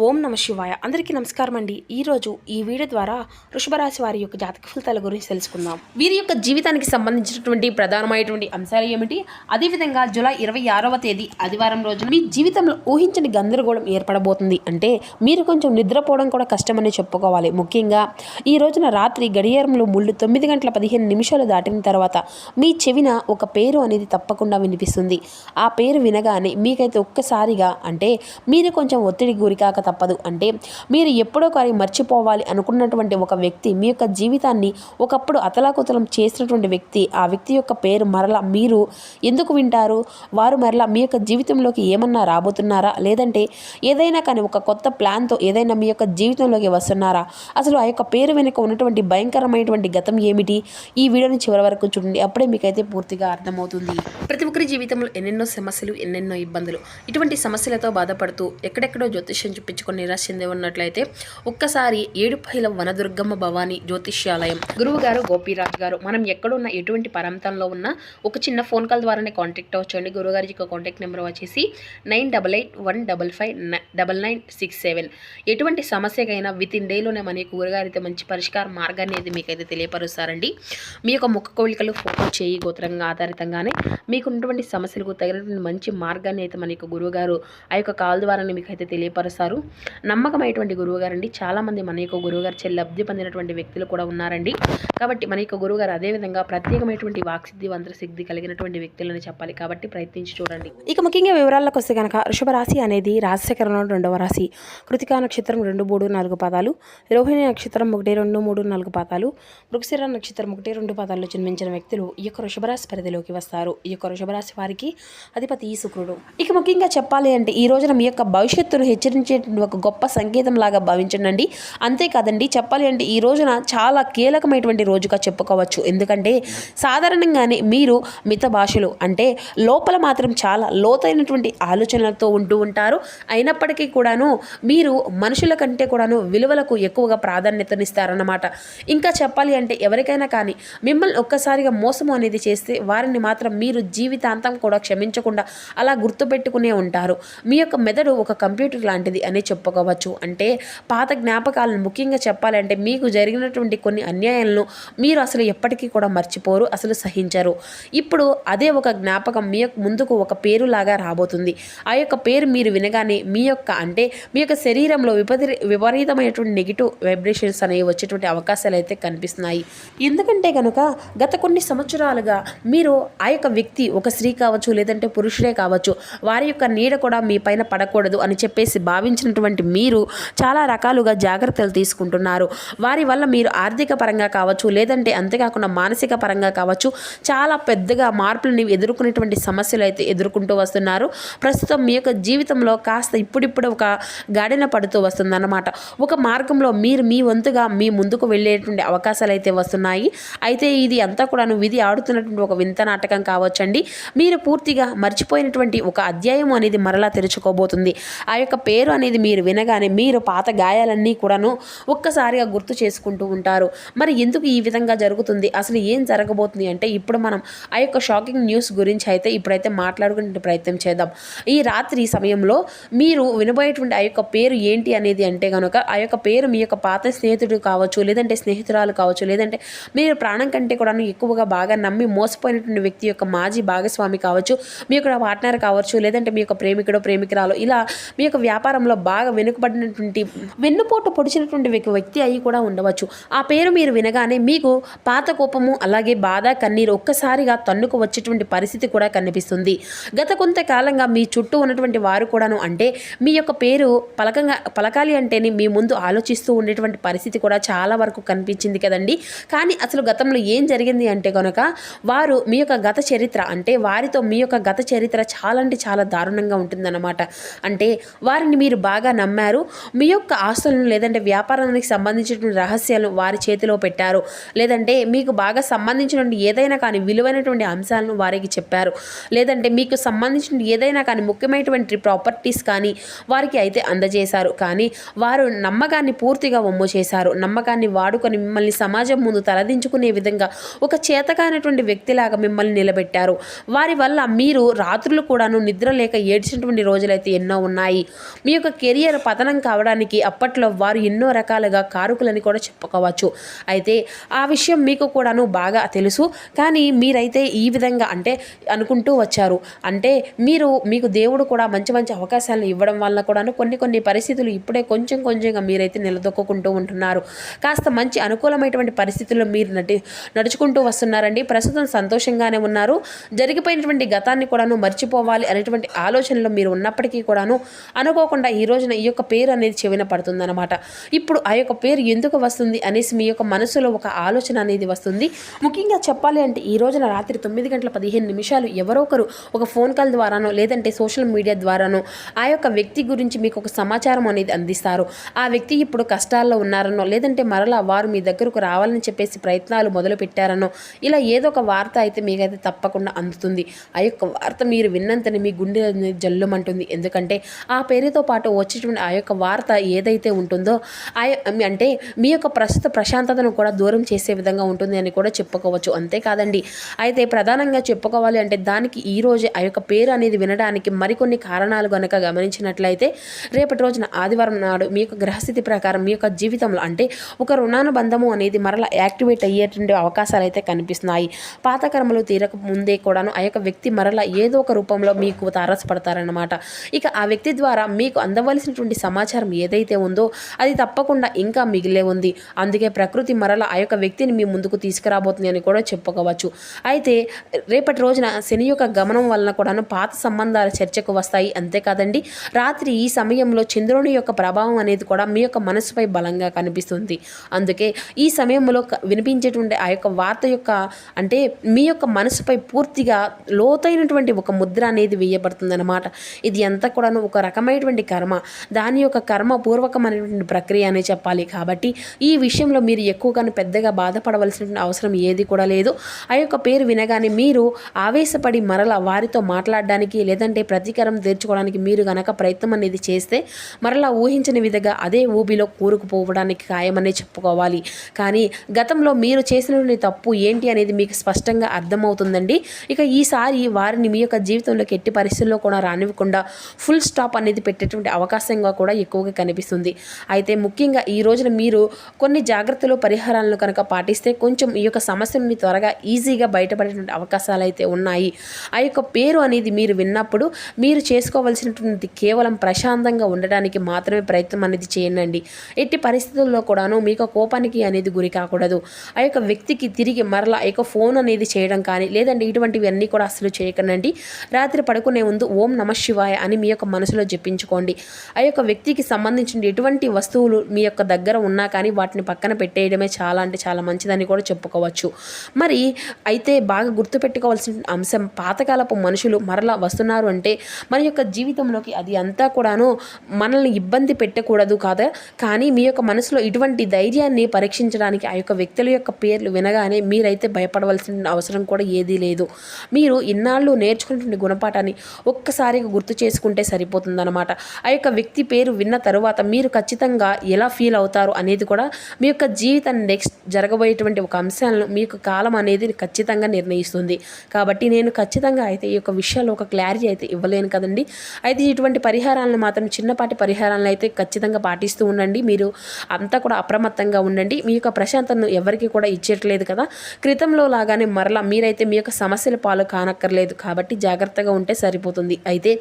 ఓం నమ శివాయ. అందరికీ నమస్కారం అండి. ఈరోజు ఈ వీడియో ద్వారా వృషభ రాశి వారి యొక్క జాతక ఫలితాల గురించి తెలుసుకుందాం. వీరి యొక్క జీవితానికి సంబంధించినటువంటి ప్రధానమైనటువంటి అంశాలు ఏమిటి, అదేవిధంగా జూలై 26వ తేదీ ఆదివారం రోజున మీ జీవితంలో ఊహించని గందరగోళం ఏర్పడబోతుంది. అంటే మీరు కొంచెం నిద్రపోవడం కూడా కష్టమని చెప్పుకోవాలి. ముఖ్యంగా ఈ రోజున రాత్రి గడియారంలో 9:15 దాటిన తర్వాత మీ చెవిన ఒక పేరు అనేది తప్పకుండా వినిపిస్తుంది. ఆ పేరు వినగానే మీకైతే ఒక్కసారిగా అంటే మీరు కొంచెం ఒత్తిడి గురికాక తప్పదు. అంటే మీరు ఎప్పుడో కానీ మర్చిపోవాలి అనుకున్నటువంటి ఒక వ్యక్తి, మీ యొక్క జీవితాన్ని ఒకప్పుడు అతలాకుతలం చేసినటువంటి వ్యక్తి, ఆ వ్యక్తి యొక్క పేరు మరలా మీరు ఎందుకు వింటారు? వారు మరలా మీ యొక్క జీవితంలోకి ఏమన్నా రాబోతున్నారా, లేదంటే ఏదైనా కానీ ఒక కొత్త ప్లాన్తో ఏదైనా మీ యొక్క జీవితంలోకి వస్తున్నారా? అసలు ఆ యొక్క పేరు వెనుక ఉన్నటువంటి భయంకరమైనటువంటి గతం ఏమిటి? ఈ వీడియోని చివరి వరకు చూడండి, అప్పుడే మీకైతే పూర్తిగా అర్థమవుతుంది. ప్రతి ఒక్కరి జీవితంలో ఎన్నెన్నో సమస్యలు, ఎన్నెన్నో ఇబ్బందులు. ఇటువంటి సమస్యలతో బాధపడుతూ ఎక్కడెక్కడో జ్యోతిష్యం చూపించుకొని నిరాశ చెంది ఉన్నట్లయితే ఒక్కసారి ఏడుపైల వనదుర్గమ్మ భవానీ జ్యోతిష్యాలయం గురువుగారు గోపీరాజ్ గారు, మనం ఎక్కడున్న ఎటువంటి ప్రాంతంలో ఉన్నా ఒక చిన్న ఫోన్ కాల్ ద్వారానే కాంటాక్ట్ అవ్వచ్చండి. గురువుగారి యొక్క కాంటాక్ట్ నెంబర్ వచ్చేసి 9881559967. ఎటువంటి సమస్యకైనా విత్ ఇన్ డేలోనే మన గురుగారితో మంచి పరిష్కార మార్గాన్ని అయితే మీకైతే తెలియపరుస్తారండి. మీ యొక్క ముఖ కవళికలు, ఫోటో, చేయి గోత్రంగా ఆధారితంగానే మీకు ఉన్నటువంటి సమస్యలకు తగినటువంటి మంచి మార్గాన్ని అయితే మన యొక్క గురువుగారు ఆ యొక్క కాల్ ద్వారానే మీకైతే తెలియపరుస్తారు. నమ్మకమైనటువంటి గురువుగారు అండి. చాలామంది మన యొక్క గురువుగారు చే లబ్ధి పొందినటువంటి వ్యక్తులు కూడా ఉన్నారండి. కాబట్టి మన యొక్క గురువుగారు అదేవిధంగా ప్రత్యేకమైనటువంటి వాక్సిద్ధి, మంత్రసిద్ధి కలిగినటువంటి వ్యక్తులని చెప్పాలి. కాబట్టి ప్రయత్నించి చూడండి. ఇక ముఖ్యంగా వివరాలకు వస్తే కనుక వృషభ రాశి అనేది రాశిచక్రంలో 2వ రాశి. కృతికా నక్షత్రం 2, 3, 4 పాదాలు, రోహిణి నక్షత్రం 1, 2, 3, 4 పాదాలు, మృగశిర నక్షత్రం 1, 2 పాదాల్లో జన్మించిన వ్యక్తులు ఈ యొక్క వృషభ రాశి పరిధిలోకి వస్తారు. ఈ యొక్క వృషభ రాశి వారికి అధిపతి శుక్రుడు. ఇక ముఖ్యంగా చెప్పాలి అంటే ఈ రోజున మీ యొక్క భవిష్యత్తును హెచ్చరించే ఒక గొప్ప సంకేతం లాగా భావించండి. అంతేకాదండి, చెప్పాలి అంటే ఈ రోజున చాలా కీలకమైనటువంటి రోజుగా చెప్పుకోవచ్చు. ఎందుకంటే సాధారణంగానే మీరు మిత భాషలు అంటే లోపల మాత్రం చాలా లోతైనటువంటి ఆలోచనలతో ఉంటూ ఉంటారు. అయినప్పటికీ కూడాను మీరు మనుషుల కంటే కూడాను విలువలకు ఎక్కువగా ప్రాధాన్యతనిస్తారన్నమాట. ఇంకా చెప్పాలి అంటే ఎవరికైనా కానీ మిమ్మల్ని ఒక్కసారిగా మోసము అనేది చేస్తే వారిని మాత్రం మీరు జీవితాంతం కూడా క్షమించకుండా అలా గుర్తుపెట్టుకునే ఉంటారు. మీ యొక్క మెదడు ఒక కంప్యూటర్ లాంటిది అనే చెప్పుకోవచ్చు. అంటే పాత జ్ఞాపకాలను, ముఖ్యంగా చెప్పాలంటే మీకు జరిగినటువంటి కొన్ని అన్యాయాలను మీరు అసలు ఎప్పటికీ కూడా మర్చిపోరు, అసలు సహించరు. ఇప్పుడు అదే ఒక జ్ఞాపకం మీ యొక్క ముందుకు ఒక పేరులాగా రాబోతుంది. ఆ యొక్క పేరు మీరు వినగానే మీ యొక్క శరీరంలో విపరీతమైనటువంటి నెగిటివ్ వైబ్రేషన్స్ అనేవి వచ్చేటువంటి అవకాశాలు అయితే కనిపిస్తున్నాయి. ఎందుకంటే కనుక గత కొన్ని సంవత్సరాలుగా మీరు ఆ యొక్క వ్యక్తి ఒక స్త్రీ కావచ్చు, లేదంటే పురుషుడే కావచ్చు, వారి యొక్క నీడ కూడా మీ పైన పడకూడదు అని చెప్పేసి భావించినటువంటి మీరు చాలా రకాలుగా జాగ్రత్తలు తీసుకుంటున్నారు. వారి వల్ల మీరు ఆర్థిక పరంగా కావచ్చు, లేదంటే అంతేకాకుండా మానసిక పరంగా కావచ్చు, చాలా పెద్దగా మార్పులను ఎదుర్కొనేటువంటి సమస్యలు అయితే ఎదుర్కొంటూ వస్తున్నారు. ప్రస్తుతం మీ యొక్క జీవితంలో కాస్త ఇప్పుడిప్పుడు ఒక గాడిన పడుతూ వస్తుందన్నమాట. ఒక మార్గంలో మీరు మీ వంతుగా మీ ముందుకు వెళ్ళేటువంటి అవకాశాలు అయితే వస్తున్నాయి. అయితే ఇది అంతా కూడాను విధి ఆడుతున్నటువంటి ఒక వింత నాటకం కావచ్చండి. మీరు పూర్తిగా మర్చిపోయినటువంటి ఒక అధ్యాయం అనేది మరలా తెరుచుకోబోతుంది. ఆ యొక్క పేరు అనేది మీరు వినగానే మీరు పాత గాయాలన్నీ కూడాను ఒక్కసారిగా గుర్తు చేసుకుంటూ ఉంటారు. మరి ఎందుకు ఈ విధంగా జరుగుతుంది, అసలు ఏం జరగబోతుంది అంటే ఇప్పుడు మనం ఆ యొక్క షాకింగ్ న్యూస్ గురించి అయితే ఇప్పుడైతే మాట్లాడుకునే ప్రయత్నం చేద్దాం. ఈ రాత్రి సమయంలో మీరు వినబోయేటువంటి ఆ యొక్క పేరు ఏంటి అనేది అంటే కనుక ఆ యొక్క పేరు మీ యొక్క పాత స్నేహితుడు కావచ్చు, లేదంటే స్నేహితురాలు కావచ్చు, లేదంటే మీరు ప్రాణం కంటే కూడా ఎక్కువగా బాగా నమ్మి మోసపోయినటువంటి వ్యక్తి యొక్క మాజీ భాగస్వామి కావచ్చు, మీ యొక్క పార్ట్నర్ కావచ్చు, లేదంటే మీ యొక్క ప్రేమికుడు, ప్రేమికురాలు, ఇలా మీ యొక్క వ్యాపారంలో బాగా వెనుకబడినటువంటి వెన్నుపోటు పొడిచినటువంటి వ్యక్తి అయి కూడా ఉండవచ్చు. ఆ పేరు మీరు వినగానే మీకు పాత కోపము, అలాగే బాధ, కన్నీరు ఒక్కసారిగా తన్నుకు వచ్చేటువంటి పరిస్థితి కూడా కనిపిస్తుంది. గత కొంతకాలంగా మీ చుట్టూ ఉన్నటువంటి వారు కూడాను అంటే మీ యొక్క పేరు పలకాలి అంటేనే మీ ముందు ఆలోచిస్తూ ఉండేటువంటి పరిస్థితి కూడా చాలా వరకు కనిపించింది కదండి. కానీ అసలు గతంలో ఏం జరిగింది అంటే కనుక వారు మీ యొక్క గత చరిత్ర అంటే వారితో మీ యొక్క గత చరిత్ర చాలా అంటే చాలా దారుణంగా ఉంటుందన్నమాట. అంటే వారిని మీరు బాగా నమ్మారు, మీ యొక్క ఆస్తులను లేదంటే వ్యాపారానికి సంబంధించినటువంటి రహస్యాలను వారి చేతిలో పెట్టారు, లేదంటే మీకు బాగా సంబంధించినటువంటి ఏదైనా కానీ విలువైనటువంటి అంశాలను వారికి చెప్పారు, లేదంటే మీకు సంబంధించిన ఏదైనా కానీ ముఖ్యమైనటువంటి ప్రాపర్టీస్ కానీ వారికి అయితే అందజేశారు. కానీ వారు నమ్మకాన్ని పూర్తిగా వమ్ము చేశారు. నమ్మకాన్ని వాడుకొని మిమ్మల్ని సమాజం ముందు తలదించుకునే విధంగా ఒక చేతకానటువంటి వ్యక్తిలాగా మిమ్మల్ని నిలబెట్టారు. వారి వల్ల మీరు రాత్రులు కూడాను నిద్ర లేక ఏడ్చినటువంటి రోజులైతే ఎన్నో ఉన్నాయి. మీ యొక్క కెరియర్ పతనం కావడానికి అప్పట్లో వారు ఎన్నో రకాలుగా కారకులని కూడా చెప్పుకోవచ్చు. అయితే ఆ విషయం మీకు కూడాను బాగా తెలుసు. కానీ మీరైతే ఈ విధంగా అంటే అనుకుంటూ వచ్చారు. అంటే మీకు దేవుడు కూడా మంచి మంచి అవకాశాలను ఇవ్వడం వల్ల కూడాను కొన్ని పరిస్థితులు ఇప్పుడే కొంచెంగా మీరైతే నిలదొక్కుంటూ ఉంటున్నారు. కాస్త మంచి అనుకూలమైనటువంటి పరిస్థితుల్లో మీరు నడుచుకుంటూ వస్తున్నారండి. ప్రస్తుతం సంతోషంగానే ఉన్నారు. జరిగిపోయినటువంటి గతాన్ని కూడాను మర్చిపోవాలి అనేటువంటి ఆలోచనలో మీరు ఉన్నప్పటికీ కూడాను అనుకోకుండా ఈ రోజున ఈ యొక్క పేరు అనేది చెవిన పడుతుందన్నమాట. ఇప్పుడు ఆ యొక్క పేరు ఎందుకు వస్తుంది అనేసి మీ యొక్క మనసులో ఒక ఆలోచన అనేది వస్తుంది. ముఖ్యంగా చెప్పాలి అంటే ఈ రోజున రాత్రి 9:15 ఎవరో ఒకరు ఒక ఫోన్ కాల్ ద్వారానో లేదంటే సోషల్ మీడియా ద్వారానో ఆ యొక్క వ్యక్తి గురించి మీకు ఒక సమాచారం అనేది అందిస్తారు. ఆ వ్యక్తి ఇప్పుడు కష్టాల్లో ఉన్నారనో లేదంటే మరలా వారు మీ దగ్గరకు రావాలని చెప్పేసి ప్రయత్నాలు మొదలు పెట్టారనో ఇలా ఏదో ఒక వార్త అయితే మీకైతే తప్పకుండా అందుతుంది. ఆ యొక్క వార్త మీరు విన్నంతనే మీ గుండె జల్లుమంటుంది. ఎందుకంటే ఆ పేరుతో పాటు వచ్చేటువంటి ఆ యొక్క వార్త ఏదైతే ఉంటుందో అంటే మీ యొక్క ప్రస్తుత ప్రశాంతతను కూడా దూరం చేసే విధంగా ఉంటుంది అని కూడా చెప్పుకోవచ్చు. అంతేకాదండి, అయితే ప్రధానంగా చెప్పుకోవాలి అంటే దానికి ఈ రోజే ఆ యొక్క పేరు అనేది వినడానికి మరికొన్ని కారణాలు కనుక గమనించినట్లయితే రేపటి రోజున ఆదివారం నాడు మీ యొక్క గ్రహస్థితి ప్రకారం మీ యొక్క జీవితంలో అంటే ఒక రుణానుబంధము అనేది మరలా యాక్టివేట్ అయ్యేటువంటి అవకాశాలు అయితే కనిపిస్తున్నాయి. పాత కర్మలు తీరక ముందే కూడాను ఆ యొక్క వ్యక్తి మరలా ఏదో ఒక రూపంలో మీకు తారసపడతారన్నమాట. ఇక ఆ వ్యక్తి ద్వారా మీకు అందవలసినటువంటి సమాచారం ఏదైతే ఉందో అది తప్పకుండా ఇంకా మిగిలే ఉంది. అందుకే ప్రకృతి మరలా ఆ యొక్క వ్యక్తిని మీ ముందుకు తీసుకురాబోతుంది అని కూడా చెప్పుకోవచ్చు. అయితే రేపటి రోజున శని యొక్క గమనం వలన కూడాను పాత సంబంధాలు చర్చకు వస్తాయి. అంతేకాదండి, రాత్రి ఈ సమయంలో చంద్రుని యొక్క ప్రభావం అనేది కూడా మీ యొక్క మనసుపై బలంగా కనిపిస్తుంది. అందుకే ఈ సమయంలో వినిపించేటువంటి ఆ యొక్క వార్త యొక్క అంటే మీ యొక్క మనసుపై పూర్తిగా లోతైనటువంటి ఒక ముద్ర అనేది వేయబడుతుంది అన్నమాట. ఇది అంతా కూడాను ఒక రకమైనటువంటి కర్మ, దాని యొక్క కర్మ పూర్వకమైనటువంటి ప్రక్రియ అనే చెప్పాలి. కాబట్టి ఈ విషయంలో మీరు ఎక్కువగానే పెద్దగా బాధపడవలసిన అవసరం ఏది కూడా లేదు. ఆ యొక్క పేరు వినగానే మీరు ఆవేశపడి మరలా వారితో మాట్లాడడానికి లేదంటే ప్రతీకారం తీర్చుకోవడానికి మీరు గనక ప్రయత్నం అనేది చేస్తే మరలా ఊహించని విధంగా అదే ఊబిలో కూరుకుపోవడానికి ఖాయమనే చెప్పుకోవాలి. కానీ గతంలో మీరు చేసినటువంటి తప్పు ఏంటి అనేది మీకు స్పష్టంగా అర్థమవుతుందండి. ఇక ఈసారి వారిని మీ యొక్క జీవితంలోకి ఎట్టి పరిస్థితుల్లో కూడా రానివ్వకుండా ఫుల్ స్టాప్ అనేది పెట్టేటువంటి అవకాశంగా కూడా ఎక్కువగా కనిపిస్తుంది. అయితే ముఖ్యంగా ఈ రోజున మీరు కొన్ని జాగ్రత్తలు పరిహారాలను కనుక పాటిస్తే కొంచెం ఈ యొక్క సమస్య నుండి త్వరగా ఈజీగా బయటపడేటువంటి అవకాశాలు అయితే ఉన్నాయి. ఆ యొక్క పేరు అనేది మీరు విన్నప్పుడు మీరు చేసుకోవాల్సినటువంటి కేవలం ప్రశాంతంగా ఉండడానికి మాత్రమే ప్రయత్నం అనేది చేయండి. ఎట్టి పరిస్థితుల్లో కూడాను మీకు కోపానికి అనేది గురి కాకూడదు. ఆ యొక్క వ్యక్తికి తిరిగి మరలా ఆ యొక్క ఫోన్ అనేది చేయడం కానీ లేదంటే ఇటువంటివి అన్నీ కూడా అసలు చేయకండి. రాత్రి పడుకునే ముందు ఓం నమః శివాయ అని మీ యొక్క మనసులో జపించుకోండి. ఆ యొక్క వ్యక్తికి సంబంధించిన ఎటువంటి వస్తువులు మీ యొక్క దగ్గర ఉన్నా కానీ వాటిని పక్కన పెట్టేయడమే చాలా అంటే చాలా మంచిదని కూడా చెప్పుకోవచ్చు. మరి అయితే బాగా గుర్తుపెట్టుకోవాల్సిన అంశం, పాతకాలపు మనుషులు మరలా వస్తున్నారు అంటే మన యొక్క జీవితంలోకి అది అంతా కూడాను మనల్ని ఇబ్బంది పెట్టకూడదు కదా. కానీ మీ యొక్క మనసులో ఇటువంటి ధైర్యాన్ని పరీక్షించడానికి ఆ యొక్క వ్యక్తుల యొక్క పేర్లు వినగానే మీరైతే భయపడవలసిన అవసరం కూడా ఏదీ లేదు. మీరు ఇన్నాళ్ళు నేర్చుకున్నటువంటి గుణపాఠాన్ని ఒక్కసారిగా గుర్తు చేసుకుంటే సరిపోతుందన్నమాట. ఆ యొక్క వ్యక్తి పేరు విన్న తరువాత మీరు ఖచ్చితంగా ఎలా ఫీల్ అవుతారు అనేది కూడా మీ యొక్క జీవితాన్ని నెక్స్ట్ జరగబోయేటువంటి ఒక అంశాలను మీ యొక్క కాలం అనేది ఖచ్చితంగా నిర్ణయిస్తుంది. కాబట్టి నేను ఖచ్చితంగా అయితే ఈ యొక్క విషయాల్లో ఒక క్లారిటీ అయితే ఇవ్వలేను కదండి. అయితే ఇటువంటి పరిహారాలను మాత్రం చిన్నపాటి పరిహారాలను అయితే ఖచ్చితంగా పాటిస్తూ ఉండండి. మీరు అంతా కూడా అప్రమత్తంగా ఉండండి. మీ యొక్క ప్రశాంతతను ఎవరికి కూడా ఇచ్చేట్లేదు కదా. క్రితంలో లాగానే మరలా మీరైతే మీ యొక్క సమస్యల పాలు కానక్కర్లేదు. కాబట్టి జాగ్రత్తగా ఉంటే సరిపోతుంది. అయితే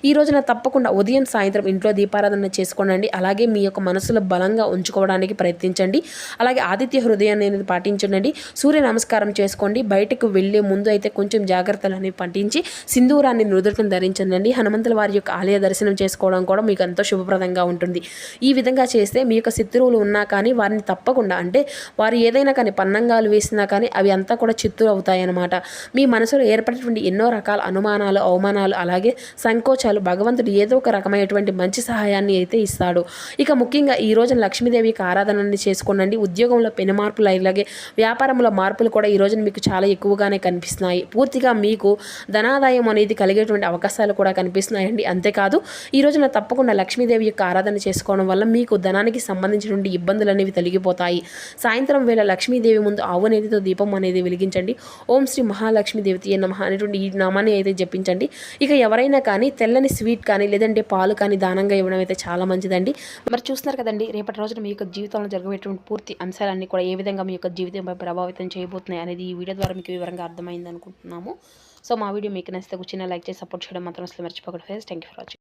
ఈ రోజున తప్పకుండా ఉదయం సాయంత్రం ఇంట్లో దీపారాధన చేసుకోండి. అలాగే మీ యొక్క మనసులో బలంగా ఉంచుకోవడానికి ప్రయత్నించండి. అలాగే ఆదిత్య హృదయాన్ని అనేది పాటించండి. సూర్య నమస్కారం చేసుకోండి. బయటకు వెళ్ళే ముందు అయితే కొంచెం జాగ్రత్తలు అనేవి పాటించి సింధూరాన్ని నుదుటను ధరించండి. హనుమంతుల వారి యొక్క ఆలయ దర్శనం చేసుకోవడం కూడా మీకు ఎంతో శుభప్రదంగా ఉంటుంది. ఈ విధంగా చేస్తే మీ యొక్క శత్రువులు ఉన్నా కానీ వారిని తప్పకుండా అంటే వారు ఏదైనా కానీ పన్నంగాలు వేసినా కానీ అవి అంతా కూడా చిత్తు అవుతాయన్నమాట. మీ మనసులో ఏర్పడేటువంటి ఎన్నో రకాల అనుమానాలు, అవమానాలు, అలాగే సంకోచాలు భగవంతుడు ఏదో ఒక రకమైనటువంటి మంచి సహాయాన్ని అయితే ఇస్తాడు. ఇక ముఖ్యంగా ఈ రోజున లక్ష్మీదేవికి ఆరాధనని చేసుకోండి. ఉద్యోగంలో పెను మార్పులు, అలాగే వ్యాపారంలో మార్పులు కూడా ఈ రోజున మీకు చాలా ఎక్కువగానే కనిపిస్తున్నాయి. పూర్తిగా మీకు ధనాదాయం అనేది కలిగేటువంటి అవకాశాలు కూడా కనిపిస్తున్నాయండి. అంతేకాదు ఈ రోజున తప్పకుండా లక్ష్మీదేవి యొక్క ఆరాధన చేసుకోవడం వల్ల మీకు ధనానికి సంబంధించినటువంటి ఇబ్బందులు అనేవి తొలగిపోతాయి. సాయంత్రం వేళ లక్ష్మీదేవి ముందు ఆవు నేతితో దీపం అనేది వెలిగించండి. ఓం శ్రీ మహాలక్ష్మీదేవితే నమః అనేటువంటి ఈ నామాన్ని అయితే జపించండి. ఇక ఎవరైనా కానీ తెల్లని స్వీట్ కానీ లేదంటే పాలు కానీ దానం దానంగా ఇవ్వడం అయితే చాలా మంచిదండి. మరి చూస్తున్నారు కదండి, రేపటి రోజున మీ యొక్క జీవితంలో జరగబోయేటువంటి పూర్తి అంశాలన్నీ కూడా ఏ విధంగా మీ యొక్క జీవితంపై ప్రభావితం చేయబోతున్నాయి అనేది ఈ వీడియో ద్వారా మీకు వివరంగా అర్థమైంది అనుకుంటున్నాము. సో మా వీడియో మీకు నచ్చితే చిన్న లైక్ చేసి సపోర్ట్ చేయడం మాత్రం అసలు మర్చిపోకండి friends. Thank you for watching.